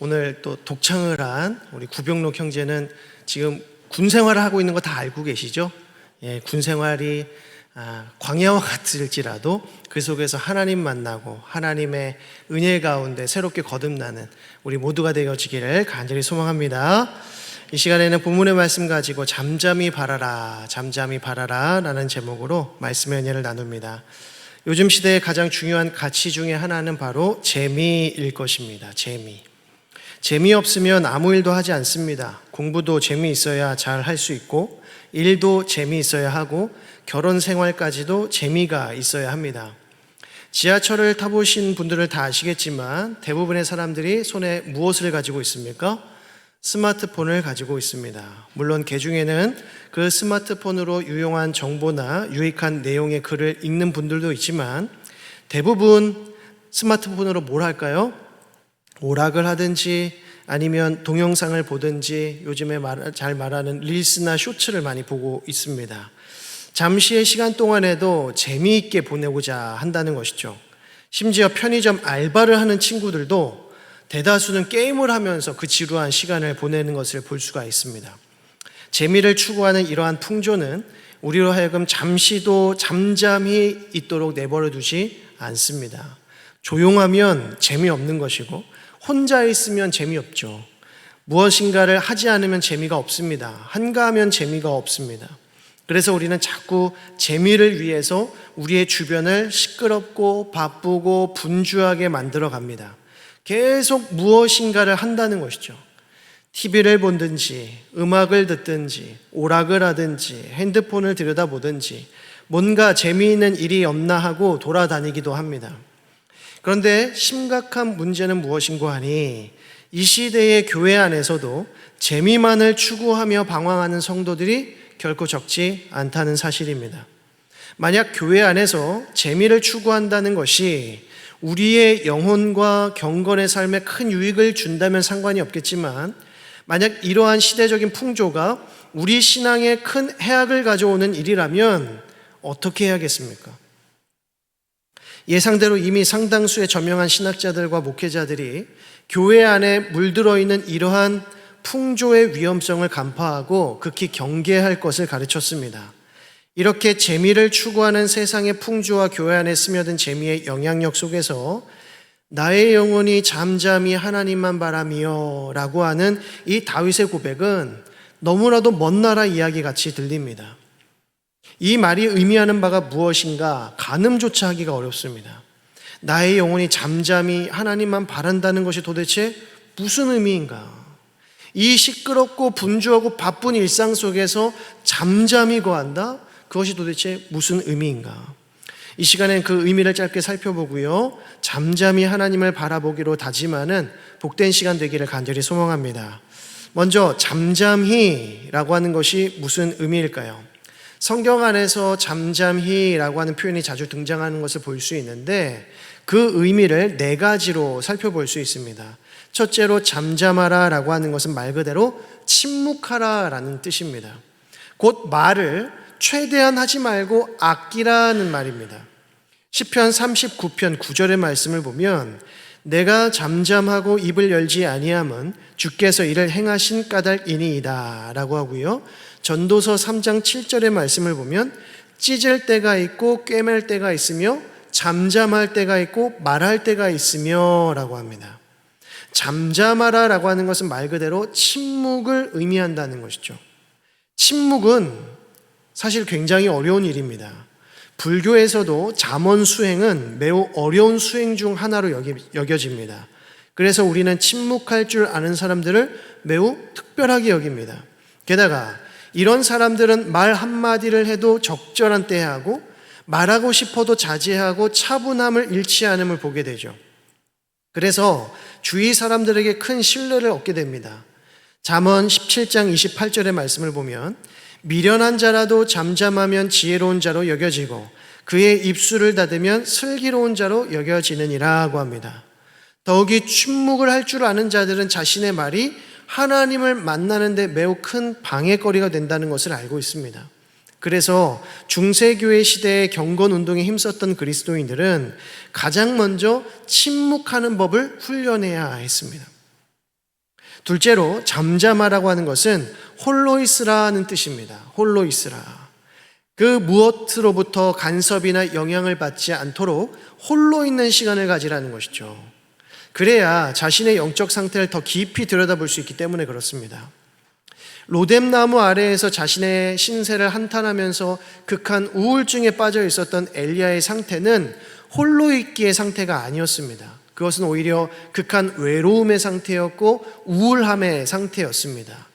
오늘 또 독창을 한 우리 구병록 형제는 지금 군 생활을 하고 있는 거 다 알고 계시죠? 예, 군 생활이 광야와 같을지라도 그 속에서 하나님 만나고 하나님의 은혜 가운데 새롭게 거듭나는 우리 모두가 되어지기를 간절히 소망합니다. 이 시간에는 본문의 말씀 가지고 잠잠히 바라라 라는 제목으로 말씀의 은혜를 나눕니다. 요즘 시대의 가장 중요한 가치 중에 하나는 바로 재미일 것입니다. 재미없으면 아무 일도 하지 않습니다. 공부도 재미있어야 잘 할 수 있고, 일도 재미있어야 하고, 결혼 생활까지도 재미가 있어야 합니다. 지하철을 타보신 분들은 다 아시겠지만 대부분의 사람들이 손에 무엇을 가지고 있습니까? 스마트폰을 가지고 있습니다. 물론 그 중에는 그 스마트폰으로 유용한 정보나 유익한 내용의 글을 읽는 분들도 있지만 대부분 스마트폰으로 뭘 할까요? 오락을 하든지 아니면 동영상을 보든지 요즘에 잘 말하는 릴스나 쇼츠를 많이 보고 있습니다. 잠시의 시간 동안에도 재미있게 보내고자 한다는 것이죠. 심지어 편의점 알바를 하는 친구들도 대다수는 게임을 하면서 그 지루한 시간을 보내는 것을 볼 수가 있습니다. 재미를 추구하는 이러한 풍조는 우리로 하여금 잠시도 잠잠히 있도록 내버려 두지 않습니다. 조용하면 재미없는 것이고 혼자 있으면 재미없죠. 무엇인가를 하지 않으면 재미가 없습니다. 한가하면 재미가 없습니다. 그래서 우리는 자꾸 재미를 위해서 우리의 주변을 시끄럽고 바쁘고 분주하게 만들어 갑니다. 계속 무엇인가를 한다는 것이죠. TV를 본든지 음악을 듣든지 오락을 하든지 핸드폰을 들여다보든지 뭔가 재미있는 일이 없나 하고 돌아다니기도 합니다. 그런데 심각한 문제는 무엇인고 하니 이 시대의 교회 안에서도 재미만을 추구하며 방황하는 성도들이 결코 적지 않다는 사실입니다. 만약 교회 안에서 재미를 추구한다는 것이 우리의 영혼과 경건의 삶에 큰 유익을 준다면 상관이 없겠지만 만약 이러한 시대적인 풍조가 우리 신앙에 큰 해악을 가져오는 일이라면 어떻게 해야겠습니까? 예상대로 이미 상당수의 저명한 신학자들과 목회자들이 교회 안에 물들어 있는 이러한 풍조의 위험성을 간파하고 극히 경계할 것을 가르쳤습니다. 이렇게 재미를 추구하는 세상의 풍조와 교회 안에 스며든 재미의 영향력 속에서 나의 영혼이 잠잠히 하나님만 바라며 라고 하는 이 다윗의 고백은 너무나도 먼 나라 이야기 같이 들립니다. 이 말이 의미하는 바가 무엇인가 가늠조차 하기가 어렵습니다. 나의 영혼이 잠잠히 하나님만 바란다는 것이 도대체 무슨 의미인가? 이 시끄럽고 분주하고 바쁜 일상 속에서 잠잠히 거한다? 그것이 도대체 무슨 의미인가? 이 시간엔 그 의미를 짧게 살펴보고요. 잠잠히 하나님을 바라보기로 다짐하는 복된 시간 되기를 간절히 소망합니다. 먼저 잠잠히라고 하는 것이 무슨 의미일까요? 성경 안에서 잠잠히라고 하는 표현이 자주 등장하는 것을 볼 수 있는데 그 의미를 네 가지로 살펴볼 수 있습니다. 첫째로 잠잠하라 라고 하는 것은 말 그대로 침묵하라 라는 뜻입니다. 곧 말을 최대한 하지 말고 아끼라는 말입니다. 시편 39편 9절의 말씀을 보면 내가 잠잠하고 입을 열지 아니함은 주께서 이를 행하신 까닭이니이다 라고 하고요. 전도서 3장 7절의 말씀을 보면 찢을 때가 있고 꿰맬 때가 있으며 잠잠할 때가 있고 말할 때가 있으며 라고 합니다. 잠잠하라 라고 하는 것은 말 그대로 침묵을 의미한다는 것이죠. 침묵은 사실 굉장히 어려운 일입니다. 불교에서도 잠언 수행은 매우 어려운 수행 중 하나로 여겨집니다. 그래서 우리는 침묵할 줄 아는 사람들을 매우 특별하게 여깁니다. 게다가 이런 사람들은 말 한마디를 해도 적절한 때에 하고 말하고 싶어도 자제하고 차분함을 잃지 않음을 보게 되죠. 그래서 주위 사람들에게 큰 신뢰를 얻게 됩니다. 잠언 17장 28절의 말씀을 보면 미련한 자라도 잠잠하면 지혜로운 자로 여겨지고 그의 입술을 닫으면 슬기로운 자로 여겨지느니라고 합니다. 더욱이 침묵을 할 줄 아는 자들은 자신의 말이 하나님을 만나는 데 매우 큰 방해거리가 된다는 것을 알고 있습니다. 그래서 중세교회 시대의 경건운동에 힘썼던 그리스도인들은 가장 먼저 침묵하는 법을 훈련해야 했습니다. 둘째로 잠잠하라고 하는 것은 홀로 있으라는 뜻입니다. 홀로 있으라. 그 무엇으로부터 간섭이나 영향을 받지 않도록 홀로 있는 시간을 가지라는 것이죠. 그래야 자신의 영적 상태를 더 깊이 들여다볼 수 있기 때문에 그렇습니다. 로뎀나무 아래에서 자신의 신세를 한탄하면서 극한 우울증에 빠져 있었던 엘리야의 상태는 홀로 있기의 상태가 아니었습니다. 그것은 오히려 극한 외로움의 상태였고 우울함의 상태였습니다.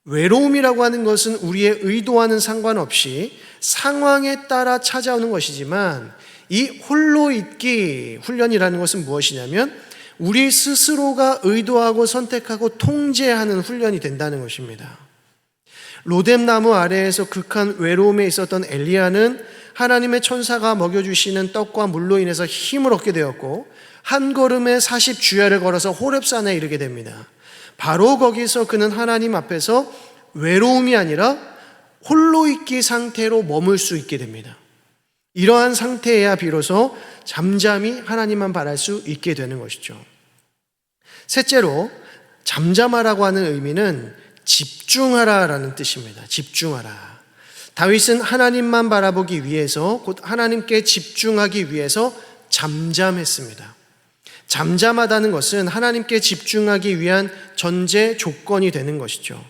외로움이라고 하는 것은 우리의 의도와는 상관없이 상황에 따라 찾아오는 것이지만, 이 홀로 있기 훈련이라는 것은 무엇이냐면 우리 스스로가 의도하고 선택하고 통제하는 훈련이 된다는 것입니다. 로뎀나무 아래에서 극한 외로움에 있었던 엘리야는 하나님의 천사가 먹여주시는 떡과 물로 인해서 힘을 얻게 되었고, 한 걸음에 40주야를 걸어서 호렙산에 이르게 됩니다. 바로 거기서 그는 하나님 앞에서 외로움이 아니라 홀로 있기 상태로 머물 수 있게 됩니다. 이러한 상태에야 비로소 잠잠히 하나님만 바랄 수 있게 되는 것이죠. 셋째로, 잠잠하라고 하는 의미는 집중하라라는 뜻입니다. 집중하라. 다윗은 하나님만 바라보기 위해서, 곧 하나님께 집중하기 위해서 잠잠했습니다. 잠잠하다는 것은 하나님께 집중하기 위한 전제 조건이 되는 것이죠.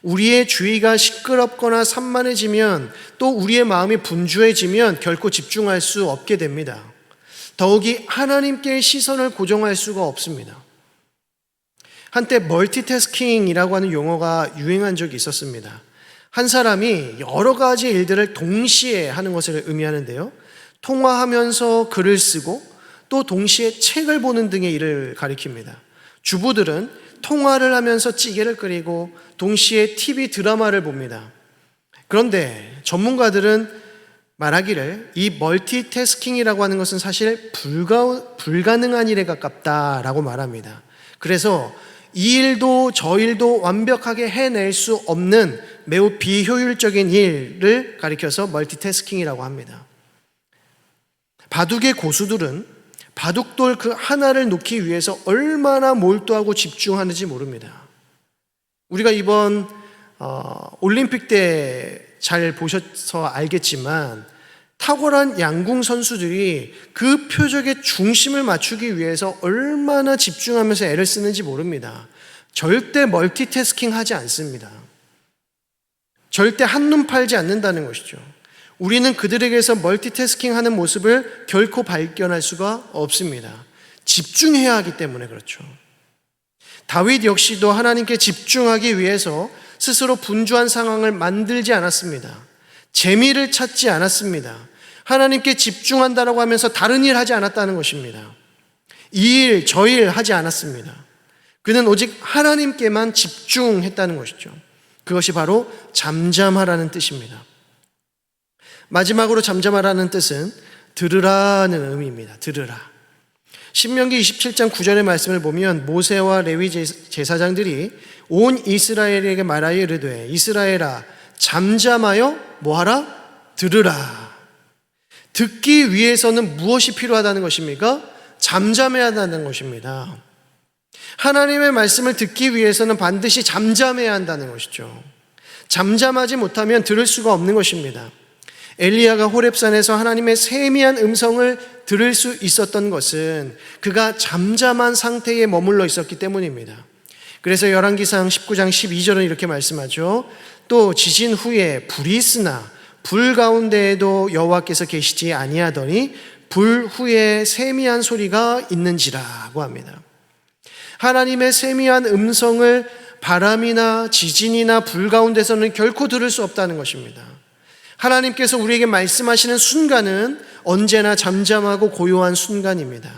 우리의 주의가 시끄럽거나 산만해지면, 또 우리의 마음이 분주해지면 결코 집중할 수 없게 됩니다. 더욱이 하나님께 시선을 고정할 수가 없습니다. 한때 멀티태스킹이라고 하는 용어가 유행한 적이 있었습니다. 한 사람이 여러 가지 일들을 동시에 하는 것을 의미하는데요, 통화하면서 글을 쓰고 또 동시에 책을 보는 등의 일을 가리킵니다. 주부들은 통화를 하면서 찌개를 끓이고 동시에 TV 드라마를 봅니다. 그런데 전문가들은 말하기를 이 멀티태스킹이라고 하는 것은 사실 불가능한 일에 가깝다라고 말합니다. 그래서 이 일도 저 일도 완벽하게 해낼 수 없는 매우 비효율적인 일을 가리켜서 멀티태스킹이라고 합니다. 바둑의 고수들은 바둑돌 그 하나를 놓기 위해서 얼마나 몰두하고 집중하는지 모릅니다. 우리가 이번 올림픽 때 잘 보셔서 알겠지만, 탁월한 양궁 선수들이 그 표적의 중심을 맞추기 위해서 얼마나 집중하면서 애를 쓰는지 모릅니다. 절대 멀티태스킹 하지 않습니다. 절대 한눈 팔지 않는다는 것이죠. 우리는 그들에게서 멀티태스킹 하는 모습을 결코 발견할 수가 없습니다. 집중해야 하기 때문에 그렇죠. 다윗 역시도 하나님께 집중하기 위해서 스스로 분주한 상황을 만들지 않았습니다. 재미를 찾지 않았습니다. 하나님께 집중한다라고 하면서 다른 일 하지 않았다는 것입니다. 이 일, 저 일 하지 않았습니다. 그는 오직 하나님께만 집중했다는 것이죠. 그것이 바로 잠잠하라는 뜻입니다. 마지막으로 잠잠하라는 뜻은 들으라는 의미입니다. 들으라. 신명기 27장 9절의 말씀을 보면 모세와 레위 제사장들이 온 이스라엘에게 말하여 이르되 이스라엘아 잠잠하여 뭐하라? 들으라. 듣기 위해서는 무엇이 필요하다는 것입니까? 잠잠해야 한다는 것입니다. 하나님의 말씀을 듣기 위해서는 반드시 잠잠해야 한다는 것이죠. 잠잠하지 못하면 들을 수가 없는 것입니다. 엘리야가 호렙산에서 하나님의 세미한 음성을 들을 수 있었던 것은 그가 잠잠한 상태에 머물러 있었기 때문입니다. 그래서 열왕기상 19장 12절은 이렇게 말씀하죠. 또 지진 후에 불이 있으나 불 가운데에도 여호와께서 계시지 아니하더니 불 후에 세미한 소리가 있는지라고 합니다. 하나님의 세미한 음성을 바람이나 지진이나 불 가운데서는 결코 들을 수 없다는 것입니다. 하나님께서 우리에게 말씀하시는 순간은 언제나 잠잠하고 고요한 순간입니다.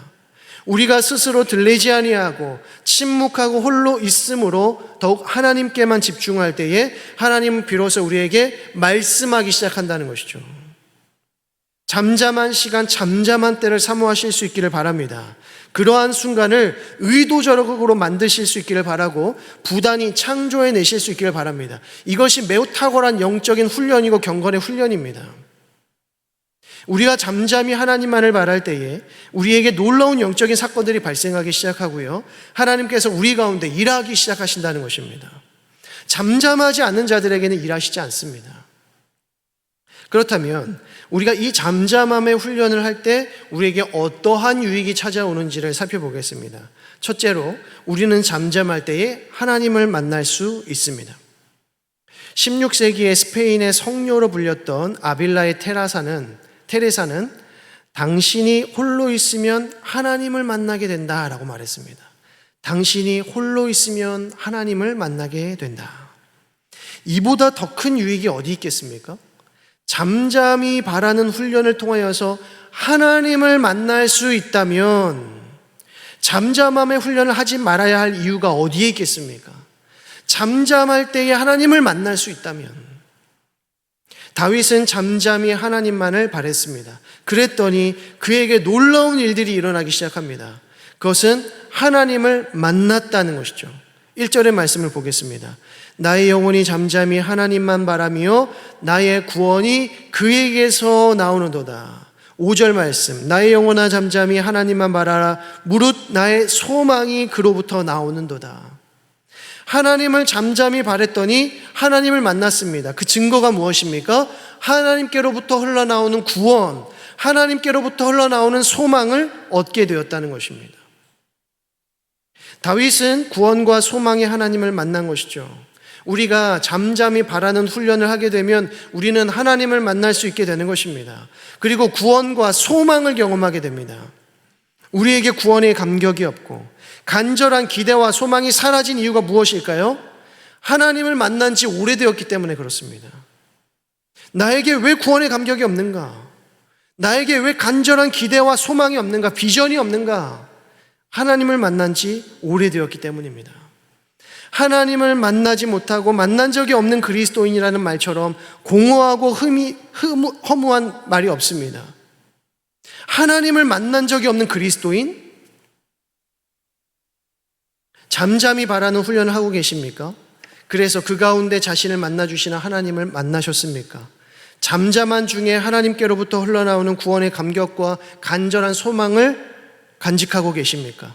우리가 스스로 들리지 아니하고 침묵하고 홀로 있으므로 더욱 하나님께만 집중할 때에 하나님은 비로소 우리에게 말씀하기 시작한다는 것이죠. 잠잠한 시간, 잠잠한 때를 사모하실 수 있기를 바랍니다. 그러한 순간을 의도적으로 만드실 수 있기를 바라고 부단히 창조해내실 수 있기를 바랍니다. 이것이 매우 탁월한 영적인 훈련이고 경건의 훈련입니다. 우리가 잠잠히 하나님만을 바랄 때에 우리에게 놀라운 영적인 사건들이 발생하기 시작하고요, 하나님께서 우리 가운데 일하기 시작하신다는 것입니다. 잠잠하지 않는 자들에게는 일하시지 않습니다. 그렇다면 우리가 이 잠잠함의 훈련을 할 때 우리에게 어떠한 유익이 찾아오는지를 살펴보겠습니다. 첫째로, 우리는 잠잠할 때에 하나님을 만날 수 있습니다. 16세기에 스페인의 성녀로 불렸던 아빌라의 테레사는 당신이 홀로 있으면 하나님을 만나게 된다라고 말했습니다. 당신이 홀로 있으면 하나님을 만나게 된다. 이보다 더 큰 유익이 어디 있겠습니까? 잠잠히 바라는 훈련을 통하여서 하나님을 만날 수 있다면 잠잠함의 훈련을 하지 말아야 할 이유가 어디에 있겠습니까? 잠잠할 때에 하나님을 만날 수 있다면. 다윗은 잠잠히 하나님만을 바랬습니다. 그랬더니 그에게 놀라운 일들이 일어나기 시작합니다. 그것은 하나님을 만났다는 것이죠. 1절의 말씀을 보겠습니다. 나의 영혼이 잠잠히 하나님만 바라며 나의 구원이 그에게서 나오는도다. 5절 말씀, 나의 영혼아 잠잠히 하나님만 바라라. 무릇 나의 소망이 그로부터 나오는도다. 하나님을 잠잠히 바랬더니 하나님을 만났습니다. 그 증거가 무엇입니까? 하나님께로부터 흘러나오는 구원, 하나님께로부터 흘러나오는 소망을 얻게 되었다는 것입니다. 다윗은 구원과 소망의 하나님을 만난 것이죠. 우리가 잠잠히 바라는 훈련을 하게 되면 우리는 하나님을 만날 수 있게 되는 것입니다. 그리고 구원과 소망을 경험하게 됩니다. 우리에게 구원의 감격이 없고 간절한 기대와 소망이 사라진 이유가 무엇일까요? 하나님을 만난 지 오래되었기 때문에 그렇습니다. 나에게 왜 구원의 감격이 없는가? 나에게 왜 간절한 기대와 소망이 없는가? 비전이 없는가? 하나님을 만난 지 오래되었기 때문입니다. 하나님을 만나지 못하고 만난 적이 없는 그리스도인이라는 말처럼 공허하고 허무한 말이 없습니다. 하나님을 만난 적이 없는 그리스도인? 잠잠히 바라는 훈련을 하고 계십니까? 그래서 그 가운데 자신을 만나주시는 하나님을 만나셨습니까? 잠잠한 중에 하나님께로부터 흘러나오는 구원의 감격과 간절한 소망을 간직하고 계십니까?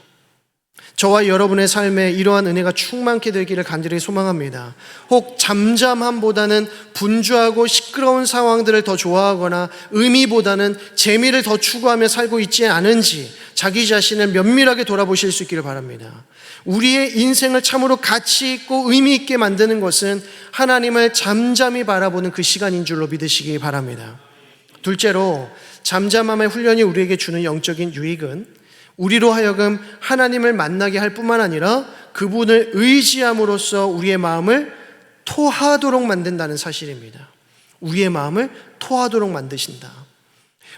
저와 여러분의 삶에 이러한 은혜가 충만케 되기를 간절히 소망합니다. 혹 잠잠함보다는 분주하고 시끄러운 상황들을 더 좋아하거나 의미보다는 재미를 더 추구하며 살고 있지 않은지 자기 자신을 면밀하게 돌아보실 수 있기를 바랍니다. 우리의 인생을 참으로 가치 있고 의미 있게 만드는 것은 하나님을 잠잠히 바라보는 그 시간인 줄로 믿으시기 바랍니다. 둘째로, 잠잠함의 훈련이 우리에게 주는 영적인 유익은 우리로 하여금 하나님을 만나게 할 뿐만 아니라 그분을 의지함으로써 우리의 마음을 토하도록 만든다는 사실입니다. 우리의 마음을 토하도록 만드신다.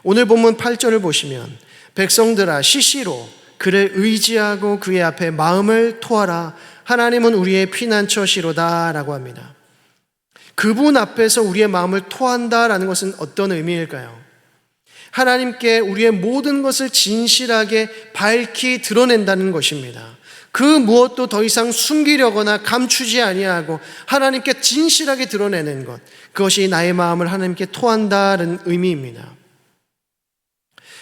오늘 본문 8절을 보시면 백성들아 시시로 그를 의지하고 그의 앞에 마음을 토하라. 하나님은 우리의 피난처시로다 라고 합니다. 그분 앞에서 우리의 마음을 토한다라는 것은 어떤 의미일까요? 하나님께 우리의 모든 것을 진실하게 밝히 드러낸다는 것입니다. 그 무엇도 더 이상 숨기려거나 감추지 아니하고 하나님께 진실하게 드러내는 것, 그것이 나의 마음을 하나님께 토한다는 의미입니다.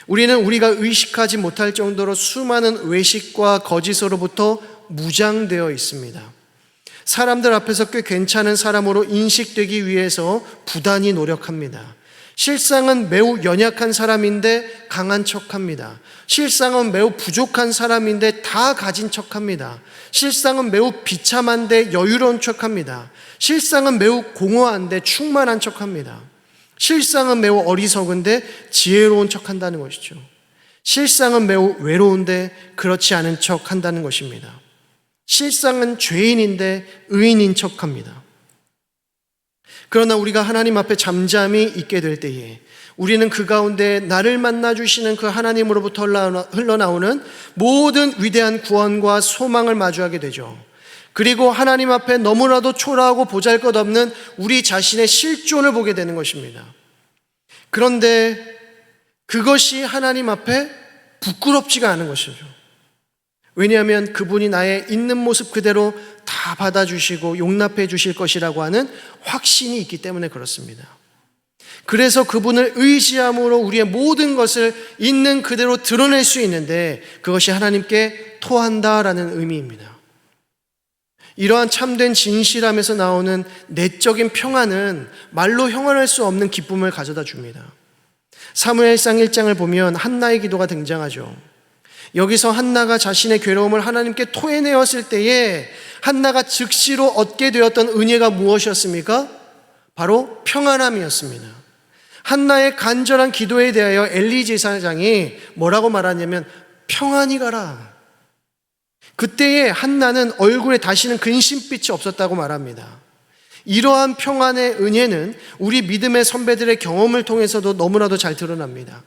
우리는 우리가 의식하지 못할 정도로 수많은 외식과 거짓으로부터 무장되어 있습니다. 사람들 앞에서 꽤 괜찮은 사람으로 인식되기 위해서 부단히 노력합니다. 실상은 매우 연약한 사람인데 강한 척합니다. 실상은 매우 부족한 사람인데 다 가진 척합니다. 실상은 매우 비참한데 여유로운 척합니다. 실상은 매우 공허한데 충만한 척합니다. 실상은 매우 어리석은데 지혜로운 척한다는 것이죠. 실상은 매우 외로운데 그렇지 않은 척한다는 것입니다. 실상은 죄인인데 의인인 척합니다. 그러나 우리가 하나님 앞에 잠잠히 있게 될 때에 우리는 그 가운데 나를 만나주시는 그 하나님으로부터 흘러나오는 모든 위대한 구원과 소망을 마주하게 되죠. 그리고 하나님 앞에 너무나도 초라하고 보잘것없는 우리 자신의 실존을 보게 되는 것입니다. 그런데 그것이 하나님 앞에 부끄럽지가 않은 것이죠. 왜냐하면 그분이 나의 있는 모습 그대로 다 받아주시고 용납해 주실 것이라고 하는 확신이 있기 때문에 그렇습니다. 그래서 그분을 의지함으로 우리의 모든 것을 있는 그대로 드러낼 수 있는데 그것이 하나님께 토한다라는 의미입니다. 이러한 참된 진실함에서 나오는 내적인 평안은 말로 형언할 수 없는 기쁨을 가져다 줍니다. 사무엘상 1장을 보면 한나의 기도가 등장하죠. 여기서 한나가 자신의 괴로움을 하나님께 토해내었을 때에 한나가 즉시로 얻게 되었던 은혜가 무엇이었습니까? 바로 평안함이었습니다. 한나의 간절한 기도에 대하여 엘리 제사장이 뭐라고 말하냐면 평안히 가라. 그때에 한나는 얼굴에 다시는 근심빛이 없었다고 말합니다. 이러한 평안의 은혜는 우리 믿음의 선배들의 경험을 통해서도 너무나도 잘 드러납니다.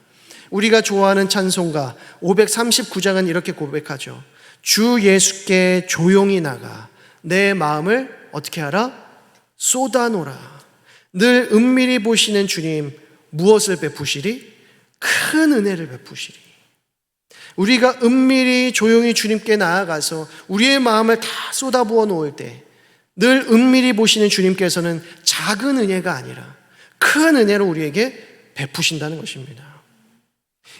우리가 좋아하는 찬송가 539장은 이렇게 고백하죠. 주 예수께 조용히 나가 내 마음을 어떻게 하라? 쏟아놓으라. 늘 은밀히 보시는 주님 무엇을 베푸시리? 큰 은혜를 베푸시리. 우리가 은밀히 조용히 주님께 나아가서 우리의 마음을 다 쏟아부어 놓을 때 늘 은밀히 보시는 주님께서는 작은 은혜가 아니라 큰 은혜로 우리에게 베푸신다는 것입니다.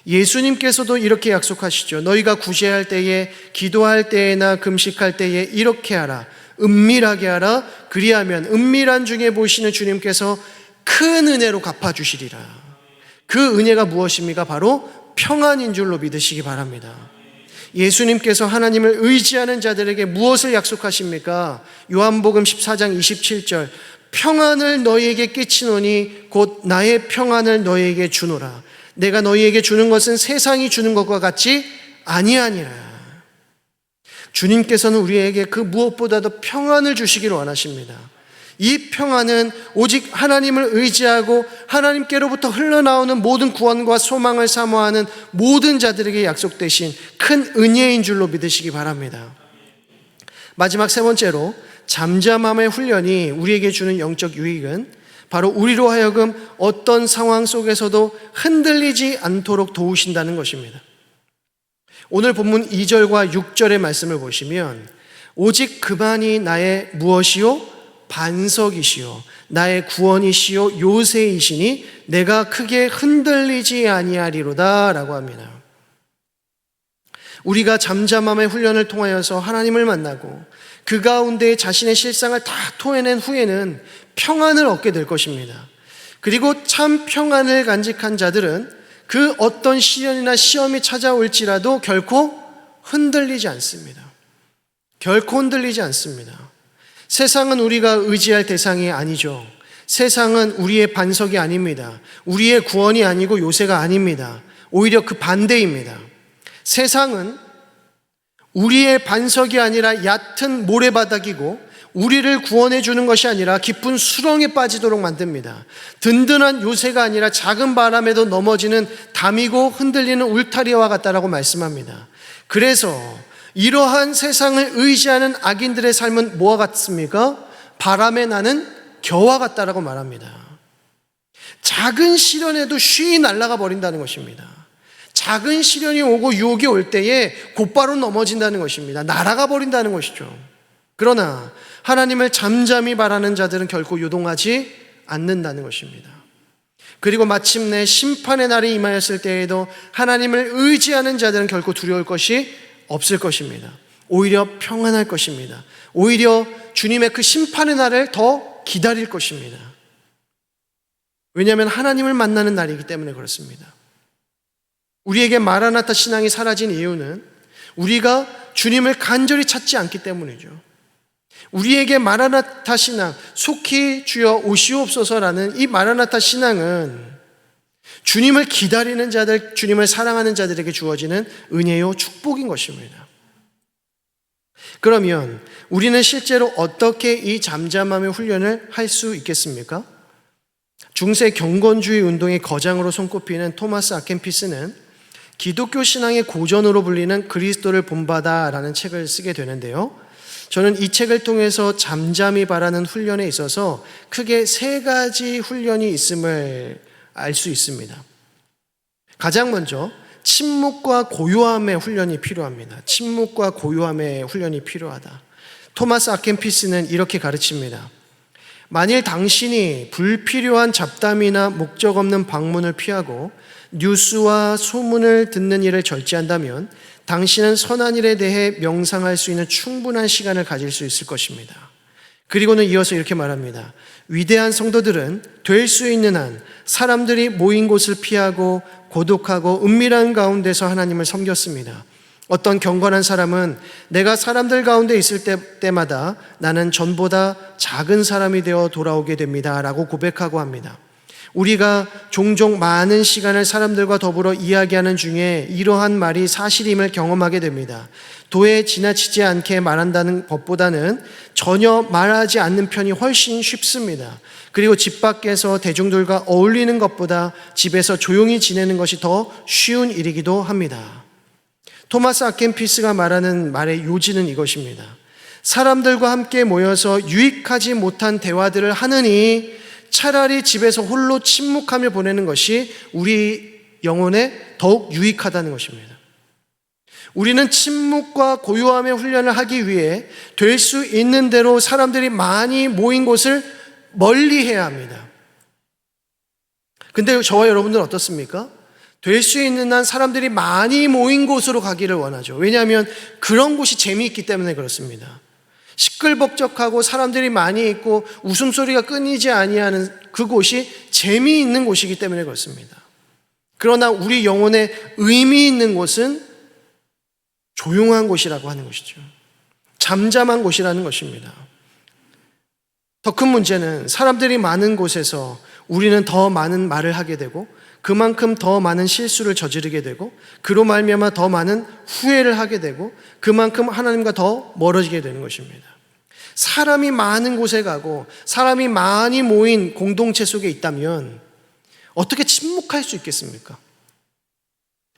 예수님께서도 이렇게 약속하시죠. 너희가 구제할 때에, 기도할 때에나 금식할 때에 이렇게 하라. 은밀하게 하라. 그리하면 은밀한 중에 보시는 주님께서 큰 은혜로 갚아주시리라. 그 은혜가 무엇입니까? 바로 평안인 줄로 믿으시기 바랍니다. 예수님께서 하나님을 의지하는 자들에게 무엇을 약속하십니까? 요한복음 14장 27절 평안을 너희에게 끼치노니 곧 나의 평안을 너희에게 주노라. 내가 너희에게 주는 것은 세상이 주는 것과 같지 아니하니라. 주님께서는 우리에게 그 무엇보다도 평안을 주시기를 원하십니다. 이 평안은 오직 하나님을 의지하고 하나님께로부터 흘러나오는 모든 구원과 소망을 사모하는 모든 자들에게 약속되신 큰 은혜인 줄로 믿으시기 바랍니다. 마지막 세 번째로 잠잠함의 훈련이 우리에게 주는 영적 유익은 바로 우리로 하여금 어떤 상황 속에서도 흔들리지 않도록 도우신다는 것입니다. 오늘 본문 2절과 6절의 말씀을 보시면 오직 그만이 나의 무엇이요? 반석이시요 나의 구원이시요 요새이시니 내가 크게 흔들리지 아니하리로다 라고 합니다. 우리가 잠잠함의 훈련을 통하여서 하나님을 만나고 그 가운데 자신의 실상을 다 토해낸 후에는 평안을 얻게 될 것입니다. 그리고 참 평안을 간직한 자들은 그 어떤 시련이나 시험이 찾아올지라도 결코 흔들리지 않습니다. 결코 흔들리지 않습니다. 세상은 우리가 의지할 대상이 아니죠. 세상은 우리의 반석이 아닙니다. 우리의 구원이 아니고 요새가 아닙니다. 오히려 그 반대입니다. 세상은 우리의 반석이 아니라 얕은 모래바닥이고 우리를 구원해 주는 것이 아니라 깊은 수렁에 빠지도록 만듭니다. 든든한 요새가 아니라 작은 바람에도 넘어지는 담이고 흔들리는 울타리와 같다라고 말씀합니다. 그래서 이러한 세상을 의지하는 악인들의 삶은 뭐와 같습니까? 바람에 나는 겨와 같다라고 말합니다. 작은 시련에도 쉬이 날아가 버린다는 것입니다. 작은 시련이 오고 유혹이 올 때에 곧바로 넘어진다는 것입니다. 날아가 버린다는 것이죠. 그러나 하나님을 잠잠히 바라는 자들은 결코 요동하지 않는다는 것입니다. 그리고 마침내 심판의 날이 임하였을 때에도 하나님을 의지하는 자들은 결코 두려울 것이 없을 것입니다. 오히려 평안할 것입니다. 오히려 주님의 그 심판의 날을 더 기다릴 것입니다. 왜냐하면 하나님을 만나는 날이기 때문에 그렇습니다. 우리에게 마라나타 신앙이 사라진 이유는 우리가 주님을 간절히 찾지 않기 때문이죠. 우리에게 마라나타 신앙, 속히 주여 오시옵소서라는 이 마라나타 신앙은 주님을 기다리는 자들, 주님을 사랑하는 자들에게 주어지는 은혜요 축복인 것입니다. 그러면 우리는 실제로 어떻게 이 잠잠함의 훈련을 할 수 있겠습니까? 중세 경건주의 운동의 거장으로 손꼽히는 토마스 아켄피스는 기독교 신앙의 고전으로 불리는 그리스도를 본받아라는 책을 쓰게 되는데요. 저는 이 책을 통해서 잠잠히 바라는 훈련에 있어서 크게 세 가지 훈련이 있음을 알 수 있습니다. 가장 먼저 침묵과 고요함의 훈련이 필요합니다. 침묵과 고요함의 훈련이 필요하다. 토마스 아켄피스는 이렇게 가르칩니다. 만일 당신이 불필요한 잡담이나 목적 없는 방문을 피하고 뉴스와 소문을 듣는 일을 절제한다면 당신은 선한 일에 대해 명상할 수 있는 충분한 시간을 가질 수 있을 것입니다. 그리고는 이어서 이렇게 말합니다. 위대한 성도들은 될 수 있는 한 사람들이 모인 곳을 피하고 고독하고 은밀한 가운데서 하나님을 섬겼습니다. 어떤 경건한 사람은 내가 사람들 가운데 있을 때마다 나는 전보다 작은 사람이 되어 돌아오게 됩니다 라고 고백하고 합니다. 우리가 종종 많은 시간을 사람들과 더불어 이야기하는 중에 이러한 말이 사실임을 경험하게 됩니다. 도에 지나치지 않게 말한다는 것보다는 전혀 말하지 않는 편이 훨씬 쉽습니다. 그리고 집 밖에서 대중들과 어울리는 것보다 집에서 조용히 지내는 것이 더 쉬운 일이기도 합니다. 토마스 아켄피스가 말하는 말의 요지는 이것입니다. 사람들과 함께 모여서 유익하지 못한 대화들을 하느니 차라리 집에서 홀로 침묵하며 보내는 것이 우리 영혼에 더욱 유익하다는 것입니다. 우리는 침묵과 고요함의 훈련을 하기 위해 될 수 있는 대로 사람들이 많이 모인 곳을 멀리해야 합니다. 근데 저와 여러분들은 어떻습니까? 될 수 있는 한 사람들이 많이 모인 곳으로 가기를 원하죠. 왜냐하면 그런 곳이 재미있기 때문에 그렇습니다. 시끌벅적하고 사람들이 많이 있고 웃음소리가 끊이지 아니하는 그곳이 재미있는 곳이기 때문에 그렇습니다. 그러나 우리 영혼에 의미 있는 곳은 조용한 곳이라고 하는 것이죠. 잠잠한 곳이라는 것입니다. 더 큰 문제는 사람들이 많은 곳에서 우리는 더 많은 말을 하게 되고 그만큼 더 많은 실수를 저지르게 되고 그로 말미암아 더 많은 후회를 하게 되고 그만큼 하나님과 더 멀어지게 되는 것입니다. 사람이 많은 곳에 가고 사람이 많이 모인 공동체 속에 있다면 어떻게 침묵할 수 있겠습니까?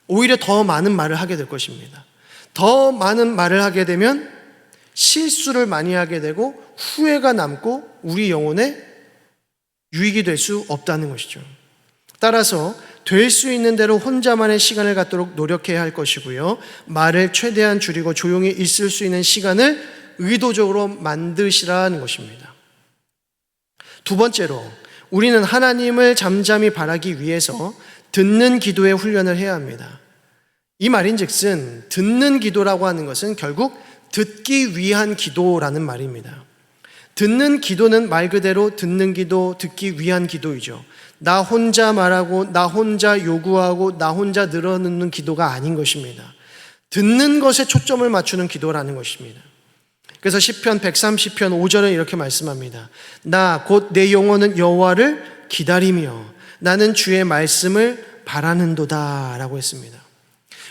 오히려 더 많은 말을 하게 될 것입니다. 더 많은 말을 하게 되면 실수를 많이 하게 되고 후회가 남고 우리 영혼에 유익이 될 수 없다는 것이죠. 따라서 될 수 있는 대로 혼자만의 시간을 갖도록 노력해야 할 것이고요. 말을 최대한 줄이고 조용히 있을 수 있는 시간을 의도적으로 만드시라는 것입니다. 두 번째로 우리는 하나님을 잠잠히 바라기 위해서 듣는 기도의 훈련을 해야 합니다. 이 말인즉슨 듣는 기도라고 하는 것은 결국 듣기 위한 기도라는 말입니다. 듣는 기도는 말 그대로 듣는 기도, 듣기 위한 기도이죠. 나 혼자 말하고 나 혼자 요구하고 나 혼자 늘어놓는 기도가 아닌 것입니다. 듣는 것에 초점을 맞추는 기도라는 것입니다. 그래서 시편 130편 5절은 이렇게 말씀합니다. 나 곧 내 영혼은 여호와를 기다리며 나는 주의 말씀을 바라는도다 라고 했습니다.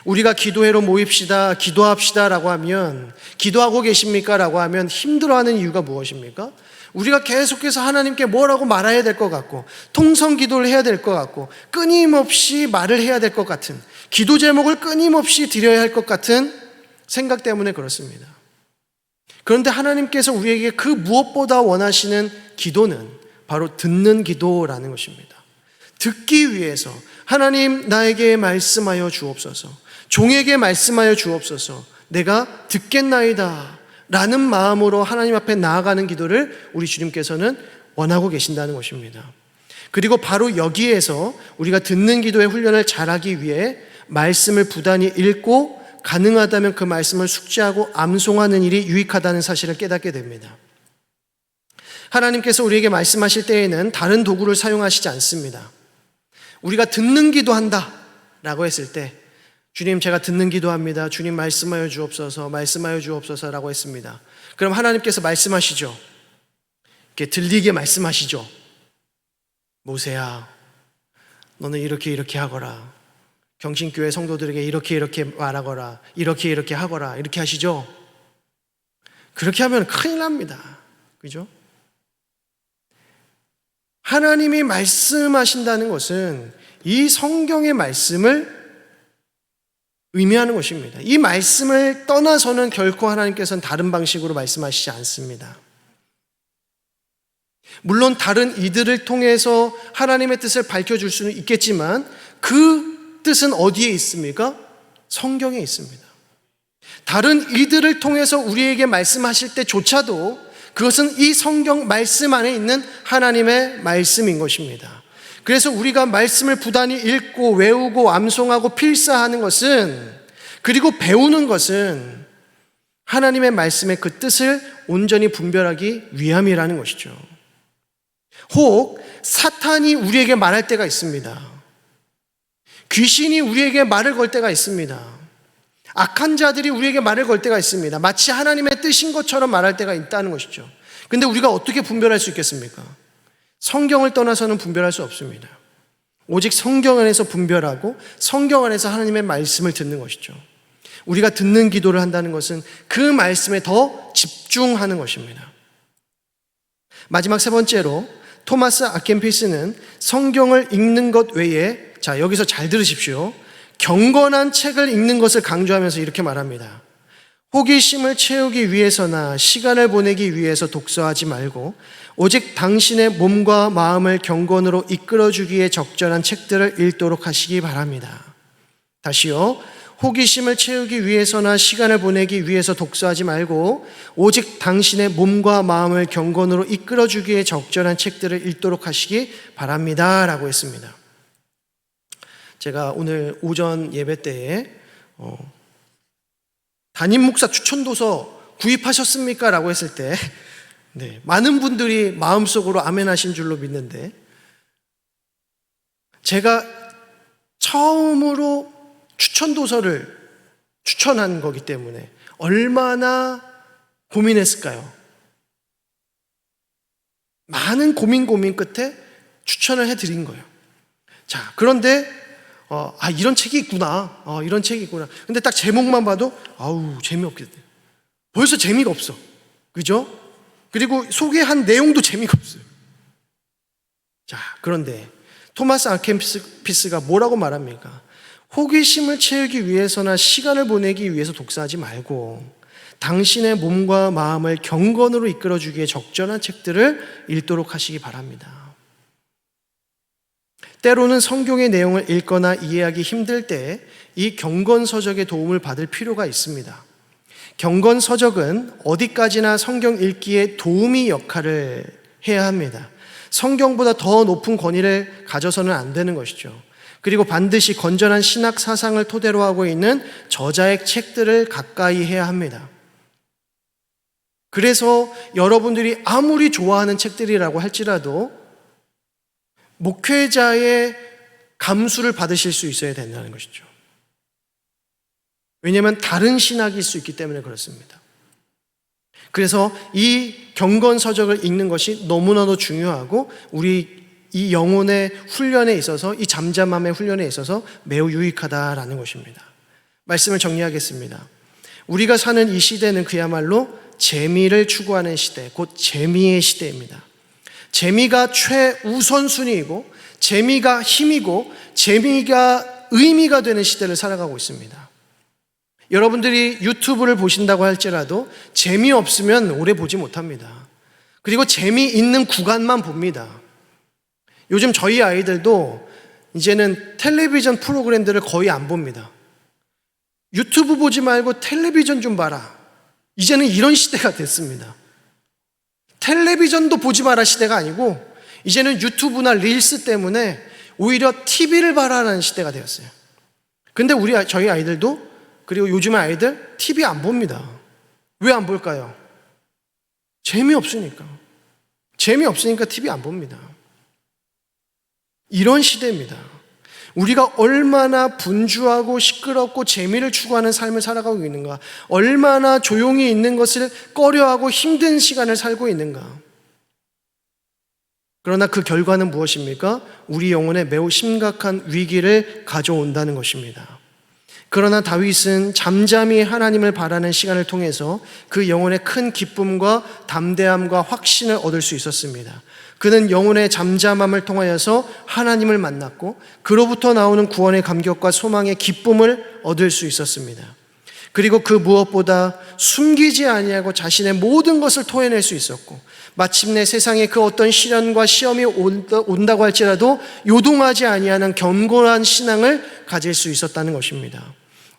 우리가 기도회로 모입시다, 기도합시다 라고 하면 기도하고 계십니까? 라고 하면 힘들어하는 이유가 무엇입니까? 우리가 계속해서 하나님께 뭐라고 말해야 될 것 같고 통성 기도를 해야 될 것 같고 끊임없이 말을 해야 될 것 같은 기도 제목을 끊임없이 드려야 할 것 같은 생각 때문에 그렇습니다. 그런데 하나님께서 우리에게 그 무엇보다 원하시는 기도는 바로 듣는 기도라는 것입니다. 듣기 위해서 하나님 나에게 말씀하여 주옵소서, 종에게 말씀하여 주옵소서, 내가 듣겠나이다 라는 마음으로 하나님 앞에 나아가는 기도를 우리 주님께서는 원하고 계신다는 것입니다. 그리고 바로 여기에서 우리가 듣는 기도의 훈련을 잘하기 위해 말씀을 부단히 읽고 가능하다면 그 말씀을 숙지하고 암송하는 일이 유익하다는 사실을 깨닫게 됩니다. 하나님께서 우리에게 말씀하실 때에는 다른 도구를 사용하시지 않습니다. 우리가 듣는 기도한다 라고 했을 때 주님 제가 듣는 기도합니다. 주님 말씀하여 주옵소서, 말씀하여 주옵소서 라고 했습니다. 그럼 하나님께서 말씀하시죠. 이렇게 들리게 말씀하시죠. 모세야 너는 이렇게 하거라, 경신교회 성도들에게 이렇게 말하거라, 이렇게 하거라, 이렇게 하시죠. 그렇게 하면 큰일 납니다. 그죠? 하나님이 말씀하신다는 것은 이 성경의 말씀을 의미하는 것입니다. 이 말씀을 떠나서는 결코 하나님께서는 다른 방식으로 말씀하시지 않습니다. 물론 다른 이들을 통해서 하나님의 뜻을 밝혀줄 수는 있겠지만 그 뜻은 어디에 있습니까? 성경에 있습니다. 다른 이들을 통해서 우리에게 말씀하실 때조차도 그것은 이 성경 말씀 안에 있는 하나님의 말씀인 것입니다. 그래서 우리가 말씀을 부단히 읽고 외우고 암송하고 필사하는 것은, 그리고 배우는 것은 하나님의 말씀의 그 뜻을 온전히 분별하기 위함이라는 것이죠. 혹 사탄이 우리에게 말할 때가 있습니다. 귀신이 우리에게 말을 걸 때가 있습니다. 악한 자들이 우리에게 말을 걸 때가 있습니다. 마치 하나님의 뜻인 것처럼 말할 때가 있다는 것이죠. 근데 우리가 어떻게 분별할 수 있겠습니까? 성경을 떠나서는 분별할 수 없습니다. 오직 성경 안에서 분별하고 성경 안에서 하나님의 말씀을 듣는 것이죠. 우리가 듣는 기도를 한다는 것은 그 말씀에 더 집중하는 것입니다. 마지막 세 번째로 토마스 아켄피스는 성경을 읽는 것 외에, 자, 여기서 잘 들으십시오. 경건한 책을 읽는 것을 강조하면서 이렇게 말합니다. 호기심을 채우기 위해서나 시간을 보내기 위해서 독서하지 말고 오직 당신의 몸과 마음을 경건으로 이끌어주기에 적절한 책들을 읽도록 하시기 바랍니다. 다시요. 호기심을 채우기 위해서나 시간을 보내기 위해서 독서하지 말고 오직 당신의 몸과 마음을 경건으로 이끌어주기에 적절한 책들을 읽도록 하시기 바랍니다 라고 했습니다. 제가 오늘 오전 예배 때에 담임 목사 추천도서 구입하셨습니까? 라고 했을 때 많은 분들이 마음속으로 아멘 하신 줄로 믿는데, 제가 처음으로 추천도서를 추천한 거기 때문에 얼마나 고민했을까요? 많은 고민 끝에 추천을 해드린 거예요. 자, 그런데 이런 책이 있구나. 이런 책이 있구나. 근데 딱 제목만 봐도 재미없겠네. 벌써 재미가 없어. 그죠? 그리고 소개한 내용도 재미가 없어요. 자, 그런데 토마스 아켄피스가 뭐라고 말합니까? 호기심을 채우기 위해서나 시간을 보내기 위해서 독서하지 말고 당신의 몸과 마음을 경건으로 이끌어주기에 적절한 책들을 읽도록 하시기 바랍니다. 때로는 성경의 내용을 읽거나 이해하기 힘들 때 이 경건서적의 도움을 받을 필요가 있습니다. 경건서적은 어디까지나 성경 읽기에 도우미 역할을 해야 합니다. 성경보다 더 높은 권위를 가져서는 안 되는 것이죠. 그리고 반드시 건전한 신학 사상을 토대로 하고 있는 저자의 책들을 가까이 해야 합니다. 그래서 여러분들이 아무리 좋아하는 책들이라고 할지라도 목회자의 감수를 받으실 수 있어야 된다는 것이죠. 왜냐하면 다른 신학일 수 있기 때문에 그렇습니다. 그래서 이 경건서적을 읽는 것이 너무나도 중요하고 우리 이 영혼의 훈련에 있어서, 이 잠잠함의 훈련에 있어서 매우 유익하다라는 것입니다. 말씀을 정리하겠습니다. 우리가 사는 이 시대는 그야말로 재미를 추구하는 시대, 곧 재미의 시대입니다. 재미가 최우선순위이고 재미가 힘이고 재미가 의미가 되는 시대를 살아가고 있습니다. 여러분들이 유튜브를 보신다고 할지라도 재미없으면 오래 보지 못합니다. 그리고 재미있는 구간만 봅니다. 요즘 저희 아이들도 이제는 텔레비전 프로그램들을 거의 안 봅니다. 유튜브 보지 말고 텔레비전 좀 봐라. 이제는 이런 시대가 됐습니다. 텔레비전도 보지 마라 시대가 아니고 이제는 유튜브나 릴스 때문에 오히려 TV를 봐라라는 시대가 되었어요. 근데 저희 아이들도, 그리고 요즘의 아이들 TV 안 봅니다. 왜 안 볼까요? 재미없으니까. 재미없으니까 TV 안 봅니다. 이런 시대입니다. 우리가 얼마나 분주하고 시끄럽고 재미를 추구하는 삶을 살아가고 있는가, 얼마나 조용히 있는 것을 꺼려하고 힘든 시간을 살고 있는가. 그러나 그 결과는 무엇입니까? 우리 영혼에 매우 심각한 위기를 가져온다는 것입니다. 그러나 다윗은 잠잠히 하나님을 바라는 시간을 통해서 그 영혼의 큰 기쁨과 담대함과 확신을 얻을 수 있었습니다. 그는 영혼의 잠잠함을 통하여서 하나님을 만났고 그로부터 나오는 구원의 감격과 소망의 기쁨을 얻을 수 있었습니다. 그리고 그 무엇보다 숨기지 아니하고 자신의 모든 것을 토해낼 수 있었고 마침내 세상에 그 어떤 시련과 시험이 온다고 할지라도 요동하지 아니하는 견고한 신앙을 가질 수 있었다는 것입니다.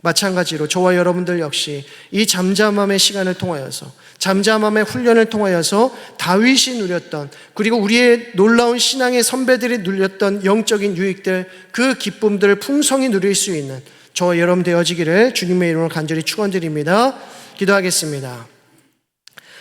마찬가지로 저와 여러분들 역시 이 잠잠함의 시간을 통하여서, 잠잠함의 훈련을 통하여서 다윗이 누렸던, 그리고 우리의 놀라운 신앙의 선배들이 누렸던 영적인 유익들, 그 기쁨들을 풍성히 누릴 수 있는 저와 여러분 되어지기를 주님의 이름으로 간절히 축원드립니다. 기도하겠습니다.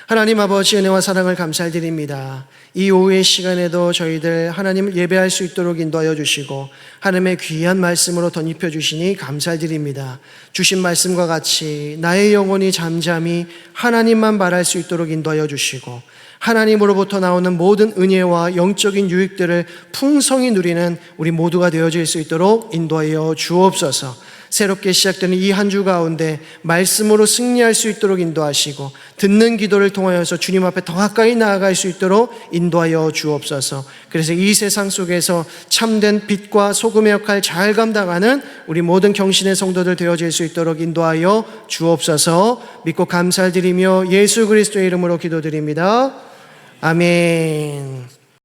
하나님 아버지, 은혜와 사랑을 감사드립니다. 이 오후의 시간에도 저희들 하나님을 예배할 수 있도록 인도하여 주시고 하나님의 귀한 말씀으로 덧입혀 주시니 감사드립니다. 주신 말씀과 같이 나의 영혼이 잠잠히 하나님만 바랄 수 있도록 인도하여 주시고 하나님으로부터 나오는 모든 은혜와 영적인 유익들을 풍성히 누리는 우리 모두가 되어질 수 있도록 인도하여 주옵소서. 새롭게 시작되는 이 한 주 가운데 말씀으로 승리할 수 있도록 인도하시고 듣는 기도를 통하여서 주님 앞에 더 가까이 나아갈 수 있도록 인도하여 주옵소서. 그래서 이 세상 속에서 참된 빛과 소금의 역할 잘 감당하는 우리 모든 경신의 성도들 되어질 수 있도록 인도하여 주옵소서. 믿고 감사드리며 예수 그리스도의 이름으로 기도드립니다. 아멘.